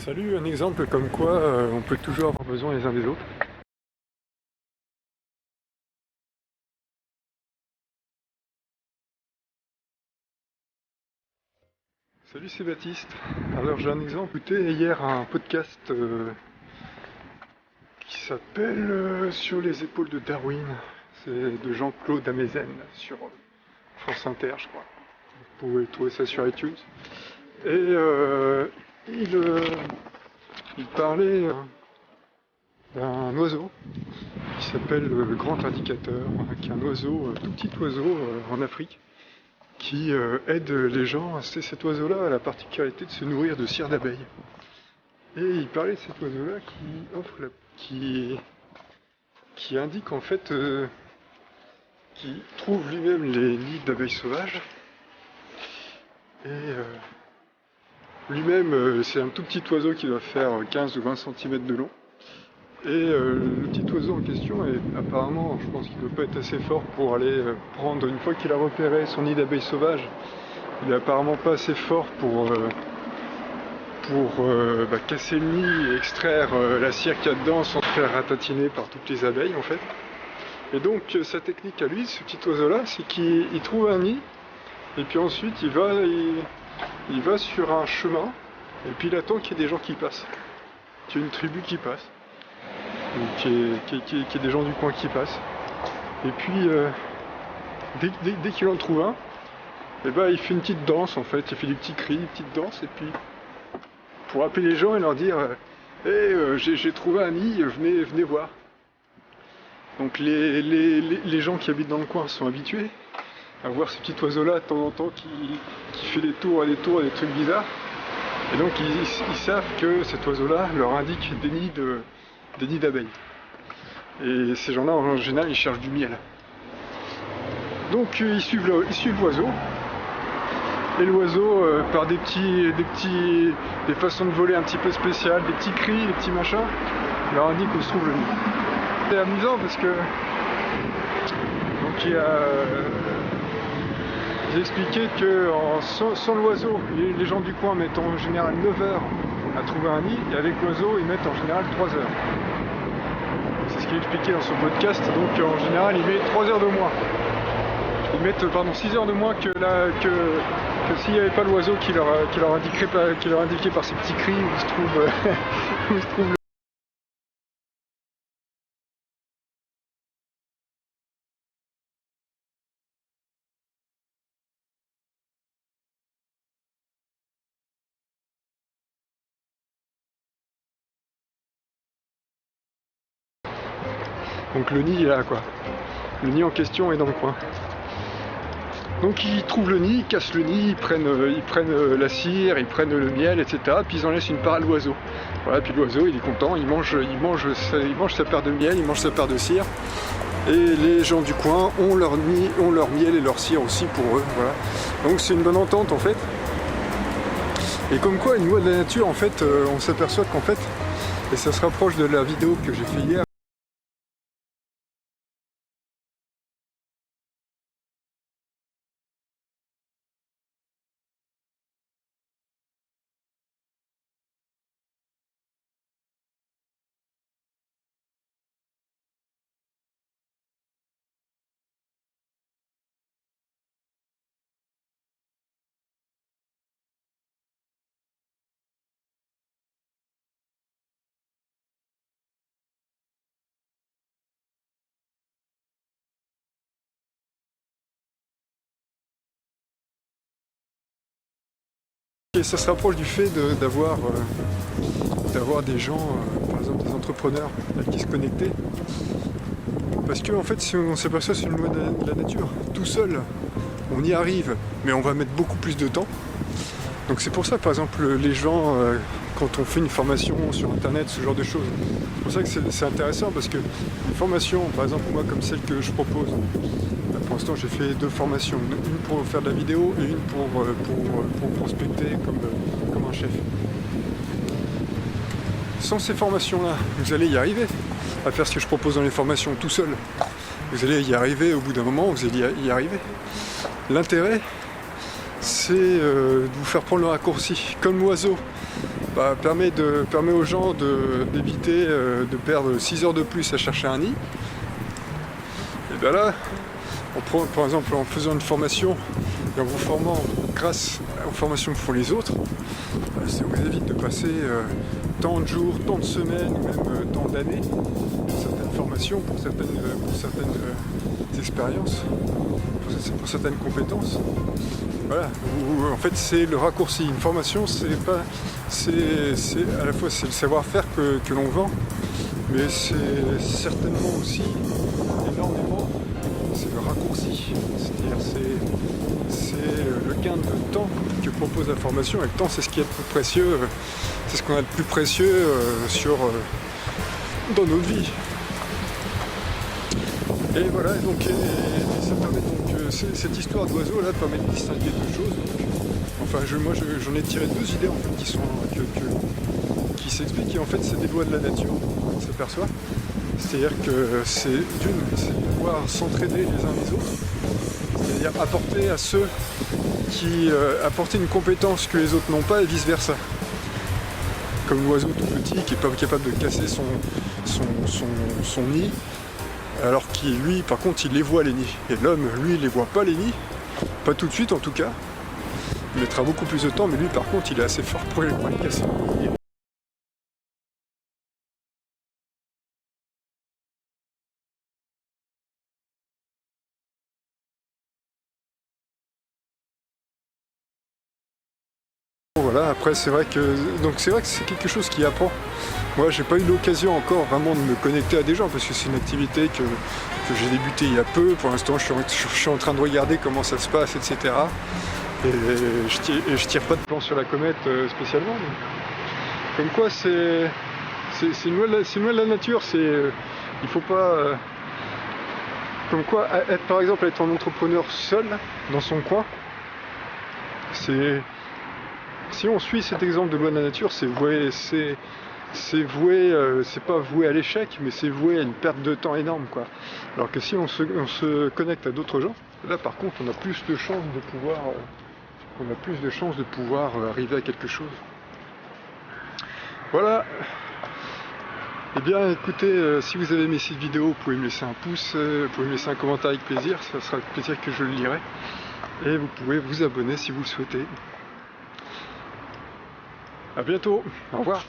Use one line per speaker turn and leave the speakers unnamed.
Salut, un exemple comme quoi on peut toujours avoir besoin les uns des autres. Salut, c'est Baptiste. Alors j'ai un exemple, écouté hier un podcast qui s'appelle Sur les épaules de Darwin. C'est de Jean-Claude Amezen sur France Inter, je crois. Vous pouvez trouver ça sur iTunes. Et il, euh, il parlait d'un oiseau qui s'appelle le grand indicateur, qui est un oiseau, tout petit oiseau en Afrique, qui aide les gens. Cet oiseau-là a la particularité de se nourrir de cire d'abeille. Et il parlait de cet oiseau-là qui indique en fait, qui trouve lui-même les nids d'abeilles sauvages. Et lui-même, c'est un tout petit oiseau qui doit faire 15 ou 20 cm de long. Et le petit oiseau en question est apparemment, je pense qu'il ne doit pas être assez fort pour aller prendre, une fois qu'il a repéré son nid d'abeilles sauvages, il est apparemment pas assez fort pour casser le nid et extraire la cire qu'il y a dedans sans se faire ratatiner par toutes les abeilles en fait. Et donc sa technique à lui, ce petit oiseau-là, c'est qu'il trouve un nid, et puis ensuite il va sur un chemin, et puis il attend qu'il y ait des gens qui passent, qu'il y ait une tribu qui passe, ou qu'il y ait des gens du coin qui passent. Et puis dès qu'il en trouve un, et il fait une petite danse en fait, il fait des petits cris, une petite danse, et puis pour appeler les gens et leur dire j'ai trouvé un nid, venez voir. Donc les gens qui habitent dans le coin sont habitués à voir ce petit oiseau-là de temps en temps qui fait des tours et des trucs bizarres. Et donc ils savent que cet oiseau-là leur indique des nids d'abeilles. Et ces gens-là, en général, ils cherchent du miel. Donc ils suivent l'oiseau. Et l'oiseau, par des façons de voler un petit peu spéciales, des petits cris, des petits machins, leur indique où se trouve le nid. C'est amusant parce que donc j'ai expliqué que sans l'oiseau, les gens du coin mettent en général 9 heures à trouver un nid, et avec l'oiseau, ils mettent en général 3 heures. C'est ce qu'il expliquait dans son podcast, donc en général, il met 3 heures de moins. Ils mettent 6 heures de moins que s'il n'y avait pas l'oiseau qui leur indiquait par ses petits cris où se trouve le... Donc le nid il est là quoi. Le nid en question est dans le coin. Donc ils trouvent le nid, ils cassent le nid, ils prennent la cire, ils prennent le miel, etc. Puis ils en laissent une part à l'oiseau. Voilà, puis l'oiseau il est content, il mange sa part de miel, il mange sa part de cire. Et les gens du coin ont leur nid, ont leur miel et leur cire aussi pour eux. Voilà. Donc c'est une bonne entente en fait. Et comme quoi une loi de la nature en fait, on s'aperçoit qu'en fait, et ça se rapproche de la vidéo que j'ai fait hier. Et ça se rapproche du fait d'avoir des gens, par exemple des entrepreneurs qui se connectaient. Parce que en fait, si on s'aperçoit c'est une loi de la nature, tout seul, on y arrive, mais on va mettre beaucoup plus de temps. Donc c'est pour ça, par exemple, les gens, quand on fait une formation sur Internet, ce genre de choses, c'est pour ça que c'est intéressant, parce que une formation, par exemple moi comme celle que je propose, pour l'instant j'ai fait 2 formations, une pour faire de la vidéo et une pour prospecter comme un chef. Sans ces formations-là, vous allez y arriver à faire ce que je propose dans les formations tout seul. Vous allez y arriver au bout d'un moment, vous allez y arriver. L'intérêt, c'est de vous faire prendre le raccourci. Comme l'oiseau permet aux gens d'éviter de perdre 6 heures de plus à chercher un nid. Et bien là, par exemple en faisant une formation et en vous formant grâce aux formations que font les autres, ça vous évite de passer tant de jours, tant de semaines, ou même tant d'années pour certaines formations, pour certaines expériences, pour certaines compétences. Voilà, en fait c'est le raccourci. Une formation, c'est à la fois c'est le savoir-faire que l'on vend, mais c'est certainement aussi énormément, c'est le raccourci. C'est-à-dire c'est le gain de temps que propose la formation, et le temps c'est ce qui est le plus précieux, c'est ce qu'on a de plus précieux dans notre vie. Et voilà, donc ça permet donc cette histoire d'oiseau là permet de distinguer deux choses. Donc, enfin moi j'en ai tiré deux idées en fait qui s'expliquent, et en fait c'est des lois de la nature, on s'aperçoit. C'est-à-dire que c'est de pouvoir s'entraider les uns les autres, c'est-à-dire apporter à ceux qui apporter une compétence que les autres n'ont pas et vice versa. Comme l'oiseau tout petit qui n'est pas capable de casser son nid, alors qu'il lui par contre il les voit les nids, et l'homme lui il les voit pas les nids, pas tout de suite en tout cas, il mettra beaucoup plus de temps, mais lui par contre il est assez fort pour les casser. Voilà, après c'est vrai que c'est quelque chose qui apprend. Moi j'ai pas eu l'occasion encore vraiment de me connecter à des gens parce que c'est une activité que j'ai débutée il y a peu. Pour l'instant je suis en train de regarder comment ça se passe, etc. Et je tire pas de plan sur la comète spécialement. Mais comme quoi c'est une loi de la nature, il faut pas... comme quoi par exemple être un entrepreneur seul dans son coin, si on suit cet exemple de loi de la nature, c'est pas voué à l'échec, mais c'est voué à une perte de temps énorme, quoi. Alors que si on se connecte à d'autres gens, là par contre on a plus de chances de pouvoir, arriver à quelque chose. Voilà. Eh bien écoutez, si vous avez aimé cette vidéo, vous pouvez me laisser un pouce, vous pouvez me laisser un commentaire avec plaisir, ça sera avec plaisir que je le lirai. Et vous pouvez vous abonner si vous le souhaitez. A bientôt, au revoir.